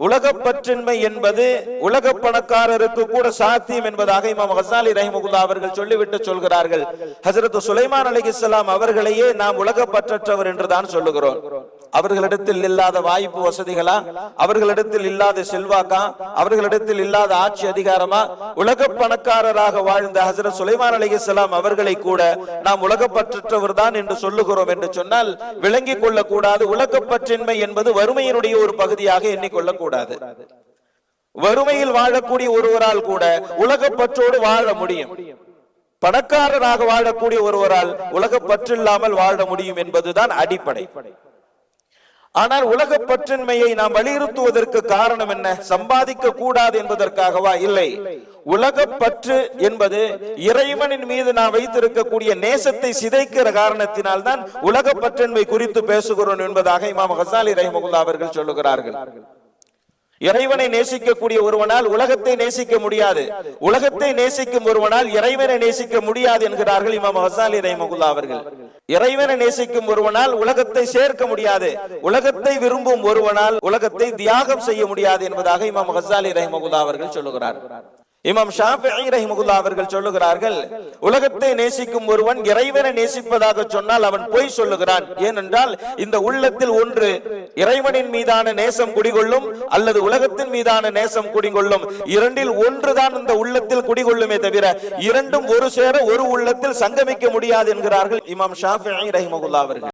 உலக பற்றின்மை என்பது உலக பணக்காரருக்கு கூட சாத்தியம் என்பதாக இமாம் கஸாலி ரஹிமஹுல்லாஹ் அவர்கள் சொல்லிவிட்டு சொல்கிறார்கள். ஹஜ்ரத் சுலைமான் அலைஹிஸ்ஸலாம் அவர்களையே நாம் உலக பற்றற்றவர் என்றுதான் சொல்லுகிறோம். அவர்களிடத்தில் இல்லாத வாய்ப்பு வசதிகளா, அவர்களிடத்தில் இல்லாத செல்வாக்கா, அவர்களிடத்தில் இல்லாத ஆட்சி அதிகாரமா? உலக பணக்காரராக வாழ்ந்த ஹஜ்ரத் சுலைமான் அலைஹிஸ்ஸலாம் அவர்களை கூட நாம் உலக பற்றற்றவர் தான் என்று சொல்லுகிறோம் என்று சொன்னால் விளங்கிக் கொள்ளக்கூடாது. உலக பற்றின்மை என்பது வறுமையினுடைய ஒரு பகுதியாக எண்ணிக்கொள்ளக்கூடாது. வறுமையில் வாழக்கூடிய ஒருவரால் கூட உலக பற்றோடு வாழ முடியும். பணக்காரராக வாழக்கூடிய ஒருவரால் உலக பற்றில்லாமல் வாழ முடியும் என்பதுதான் அடிப்படை. ஆனால் உலக பற்றின்மையை நாம் வலியுறுத்துவதற்கு காரணம் என்ன? சம்பாதிக்க கூடாது என்பதற்காகவா? இல்லை. உலக பற்று என்பது இறைவனின் மீது நாம் வைத்திருக்கக்கூடிய நேசத்தை சிதைக்கிற காரணத்தினால் தான் உலக பற்றின்மை குறித்து பேசுகிறோம் என்பதாக இமாம் கஸாலி ரஹிமஹுல்லாஹ் அவர்கள் சொல்லுகிறார்கள். இறைவனை நேசிக்கக்கூடிய ஒருவனால் உலகத்தை நேசிக்க முடியாது, உலகத்தை நேசிக்கும் ஒருவனால் இறைவனை நேசிக்க முடியாது என்கிறார்கள் இமாம் கஸாலி ரஹிமஹுல்லாஹ் அவர்கள். இறைவனை நேசிக்கும் ஒருவனால் உலகத்தை சேர்க்க முடியாது, உலகத்தை விரும்பும் ஒருவனால் உலகத்தை தியாகம் செய்ய முடியாது என்பதாக இமாம் கஸாலி ரஹிமஹுல்லாஹ் அவர்கள் சொல்லுகிறார்கள். இமாம் ஷாஃபிஈ ரஹிமஹுல்லாஹ் அவர்கள் சொல்லுகிறார்கள், உலகத்தை நேசிக்கும் ஒருவன் இறைவனை நேசிப்பதாக சொன்னால் அவன் பொய் சொல்லுகிறான். ஏனென்றால் இந்த உள்ளத்தில் ஒன்று இறைவனின் மீதான நேசம் குடிகொள்ளும் அல்லது உலகத்தின் மீதான நேசம் குடிகொள்ளும். இரண்டில் ஒன்றுதான் இந்த உள்ளத்தில் குடிகொள்ளுமே தவிர இரண்டும் ஒரு சேர ஒரு உள்ளத்தில் சங்கமிக்க முடியாது என்கிறார்கள் இமாம் ஷாஃபிஈ ரஹிமஹுல்லாஹ் அவர்கள்.